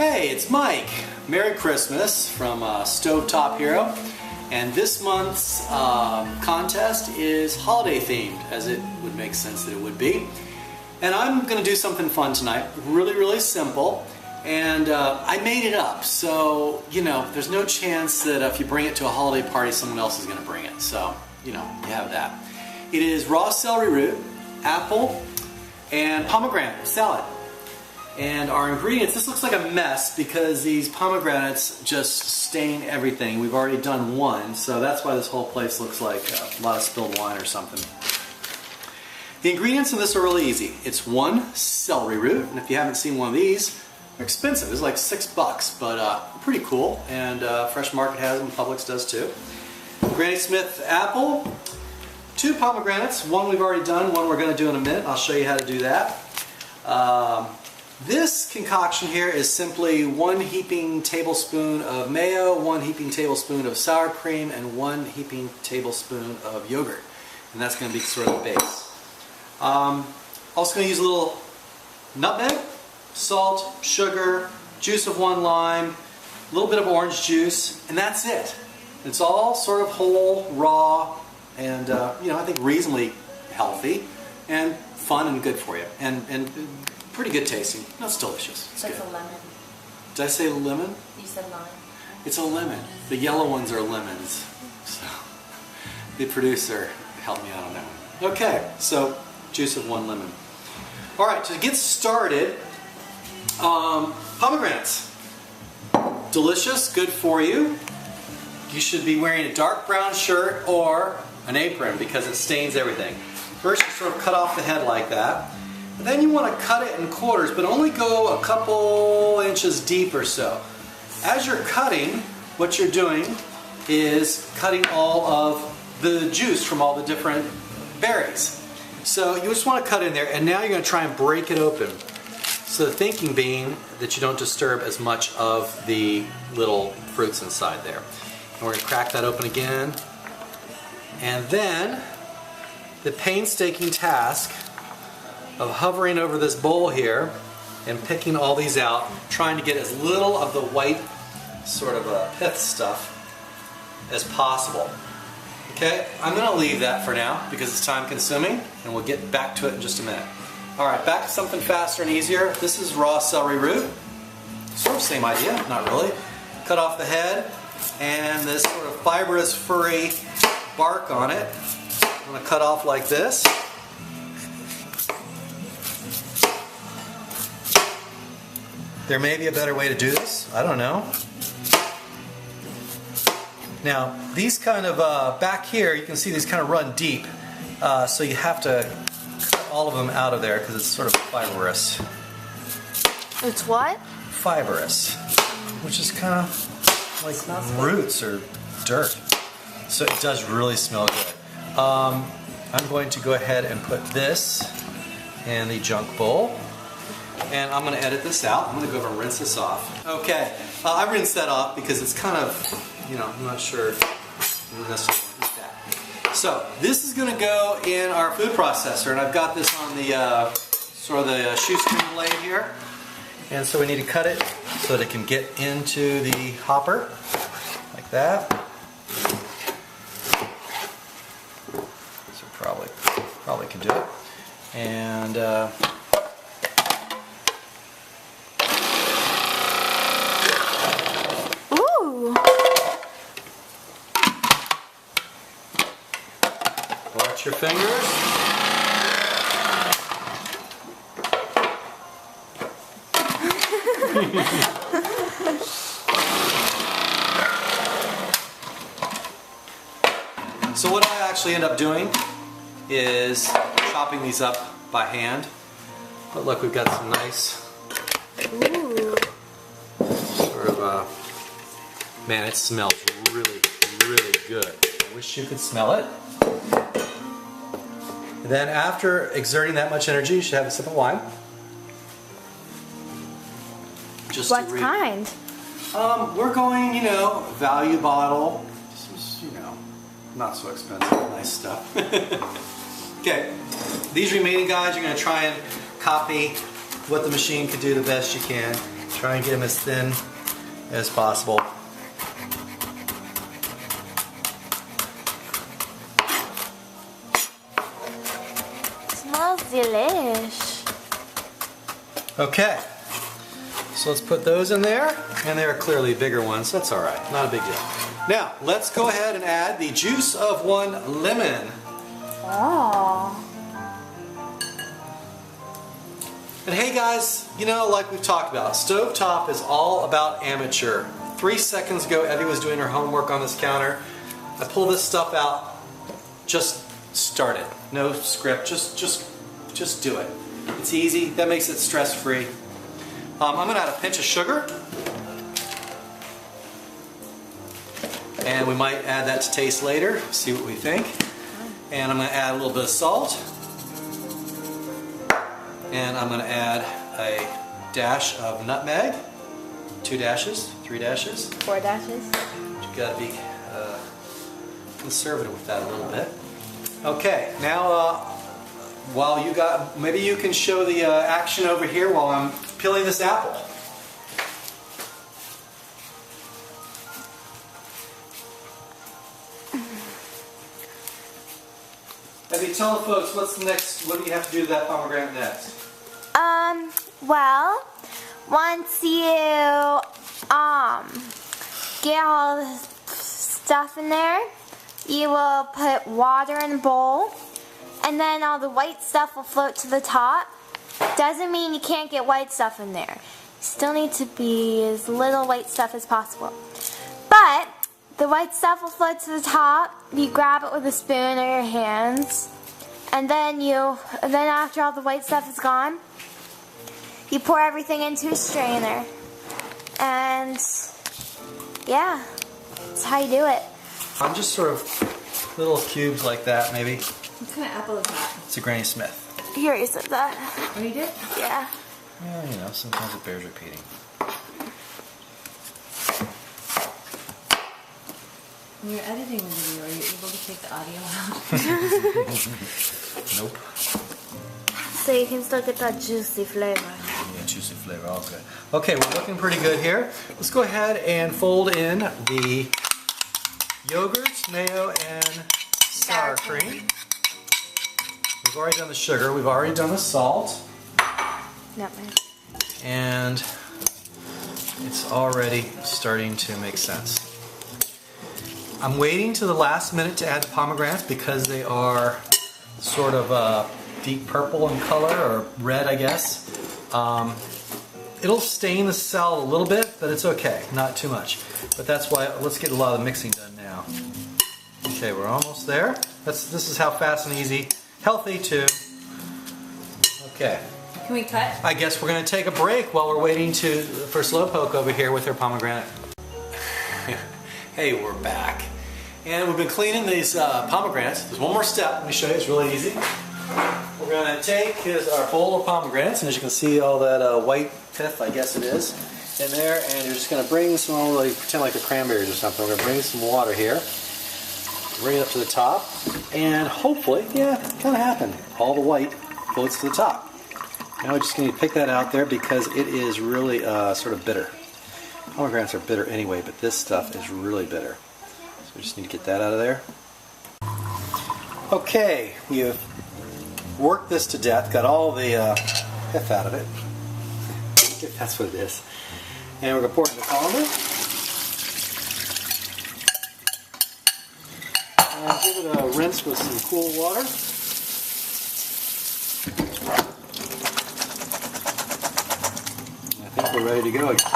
Hey, it's Mike. Merry Christmas from StoveTopHero. And this month's contest is holiday themed, as it would make sense that it would be. And I'm going to do something fun tonight, really simple. And I made it up, so, you know, there's no chance that if you bring it to a holiday party, someone else is going to bring it. So, you know, you have that. It is raw celery root, apple, and pomegranate salad. And our ingredients, this looks like a mess because these pomegranates just stain everything. We've already done one, so that's why this whole place looks like a lot of spilled wine or something. The ingredients in this are really easy. It's one celery root, and if you haven't seen one of these, they're expensive. It's like $6, but pretty cool. And Fresh Market has them, Publix does too. Granny Smith apple, 2 pomegranates. One we've already done, one we're going to do in a minute. I'll show you how to do that. This concoction here is simply 1 heaping tablespoon of mayo, 1 heaping tablespoon of sour cream, and 1 heaping tablespoon of yogurt. And that's going to be sort of the base. Also going to use a little nutmeg, salt, sugar, juice of 1 lime, a little bit of orange juice, and that's it. It's all sort of whole, raw, and you know, I think reasonably healthy and fun and good for you, and pretty good tasting. That's delicious. It's so good. It's a lemon. Did I say lemon? You said lime. It's a lemon. The yellow ones are lemons. So the producer helped me out on that one. Okay, so juice of 1 lemon. All right, to get started, pomegranates. Delicious, good for you. You should be wearing a dark brown shirt or an apron because it stains everything. First, you sort of cut off the head like that. And then you want to cut it in quarters, but only go a couple inches deep or so. As you're cutting, what you're doing is cutting all of the juice from all the different berries. So you just want to cut in there, and now you're going to try and break it open. So the thinking being that you don't disturb as much of the little fruits inside there. And we're going to crack that open again. And then the painstaking task of hovering over this bowl here and picking all these out, trying to get as little of the white sort of pith stuff as possible. Okay, I'm going to leave that for now because it's time consuming, and we'll get back to it in just a minute. Alright, back to something faster and easier. This is raw celery root. Sort of same idea, not really. Cut off the head and this sort of fibrous, furry bark on it. I'm going to cut off like this. There may be a better way to do this. I don't know. Now, these kind of, back here, you can see these kind of run deep. So you have to cut all of them out of there because it's sort of fibrous. It's what? Fibrous. Which is kind of like roots or dirt. So it does really smell good. I'm going to go ahead and put this in the junk bowl. And I'm going to edit this out. I'm going to go over and rinse this off. Okay, I rinsed that off because it's kind of, you know, I'm not sure necessarily want that. So this is going to go in our food processor, and I've got this on the sort of the shoestring blade here. And so we need to cut it so that it can get into the hopper, like that. So probably can do it. And watch your fingers. So what I actually end up doing is chopping these up by hand. But look, we've got some nice sort of, man, it smells really good. I wish you could smell it. And then after exerting that much energy, you should have a sip of wine. Just what kind? We're going, you know, value bottle. This is, you know, not so expensive, nice stuff. Okay, these remaining guys, you're going to try and copy what the machine can do the best you can. Try and get them as thin as possible. Smells delish. Okay, so let's put those in there, and they're clearly bigger ones. That's all right, not a big deal. Now, let's go ahead and add the juice of 1 lemon. Oh. And hey guys, you know, like we've talked about, Stovetop is all about amateur. 3 seconds ago, Evie was doing her homework on this counter. I pull this stuff out, just start it. No script, just do it. It's easy, that makes it stress-free. I'm gonna add a pinch of sugar. And we might add that to taste later, see what we think. And I'm gonna add a little bit of salt. And I'm going to add a dash of nutmeg, 2 dashes, 3 dashes. 4 dashes. You got to be conservative with that a little bit. Okay, now while you got, maybe you can show the action over here while I'm peeling this apple. Maybe tell the folks what's the next, what do you have to do to that pomegranate next? Well, once you get all the stuff in there, you will put water in a bowl, and then all the white stuff will float to the top. Doesn't mean you can't get white stuff in there. You still need to be as little white stuff as possible. But the white stuff will float to the top. You grab it with a spoon or your hands, and then after all the white stuff is gone, you pour everything into a strainer, and yeah, that's how you do it. I'm just sort of little cubes like that, maybe. What kind of apple is that? It's a Granny Smith. Here, you said that. Oh, you did? Yeah. Yeah, you know, sometimes it bears repeating. When you're editing the video, are you able to take the audio out? Nope. So you can still get that juicy flavor. Yeah, juicy flavor, all good. Okay, we're looking pretty good here. Let's go ahead and fold in the yogurt, mayo, and sour cream. We've already done the sugar, we've already done the salt. Nutmeg. And it's already starting to make sense. I'm waiting to the last minute to add the pomegranates because they are sort of deep purple in color, or red, I guess. It'll stain the salad a little bit, but it's okay, not too much. But that's why, let's get a lot of the mixing done now. Okay, we're almost there. This is how fast and easy, healthy too. Okay. Can we cut? I guess we're going to take a break while we're waiting for Slowpoke over here with her pomegranate. Hey, we're back. And we've been cleaning these pomegranates. There's one more step. Let me show you. It's really easy. We're going to take our bowl of pomegranates, and as you can see, all that white pith, I guess it is, in there, and you're just going to bring some, like, pretend like the cranberries or something. We're going to bring some water here. Bring it up to the top, and hopefully, yeah, it kind of happened. All the white floats to the top. Now we're just going to pick that out there because it is really sort of bitter. Pomegranates are bitter anyway, but this stuff is really bitter. So we just need to get that out of there. Okay, we've worked this to death, got all the pith out of it. If that's what it is. And we're going to pour it in the colander. And give it a rinse with some cool water. I think we're ready to go again.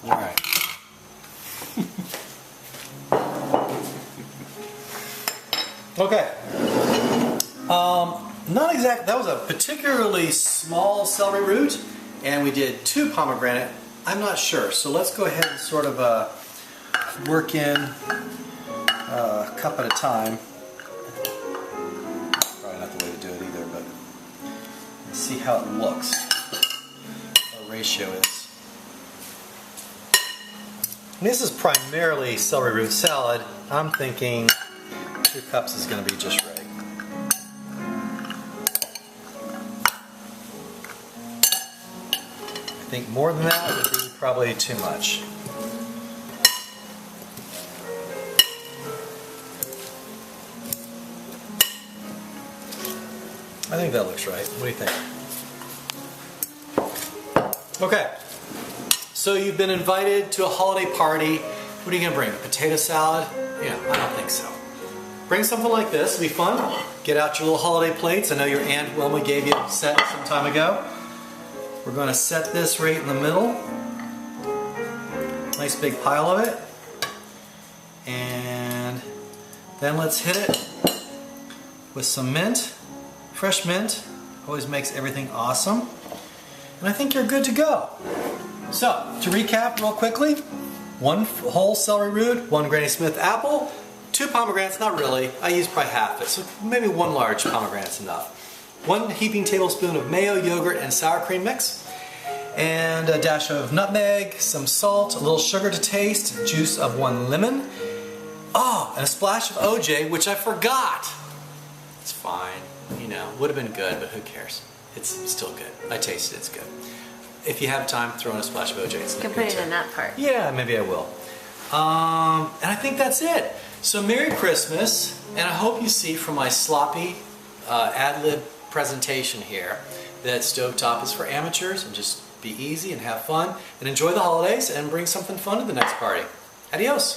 Alright. Okay. Not exact. That was a particularly small celery root, and we did 2 pomegranate. I'm not sure, so let's go ahead and sort of work in a cup at a time. Probably not the way to do it either, but let's see how it looks. What the ratio is. And this is primarily celery root salad. I'm thinking 2 cups is going to be just right. think more than that would be probably too much. I think that looks right. What do you think? Okay, so you've been invited to a holiday party. What are you gonna bring? A potato salad? Yeah, I don't think so. Bring something like this, it'll be fun. Get out your little holiday plates. I know your Aunt Wilma gave you a set some time ago. We're gonna set this right in the middle. Nice big pile of it. And then let's hit it with some mint. Fresh mint always makes everything awesome. And I think you're good to go. So, to recap real quickly, 1 whole celery root, 1 Granny Smith apple, 2 pomegranates, not really, I used probably half it, so maybe 1 large pomegranate's enough. 1 heaping tablespoon of mayo, yogurt, and sour cream mix, and a dash of nutmeg, some salt, a little sugar to taste, juice of 1 lemon, oh, and a splash of OJ, which I forgot. It's fine, you know, would have been good, but who cares? It's still good. I tasted it, it's good. If you have time, throw in a splash of OJ. It's You can put it in that part. Yeah, maybe I will. And I think that's it. So Merry Christmas, and I hope you see from my sloppy ad-lib presentation here that Stovetop is for amateurs, and just be easy and have fun and enjoy the holidays and bring something fun to the next party. Adios.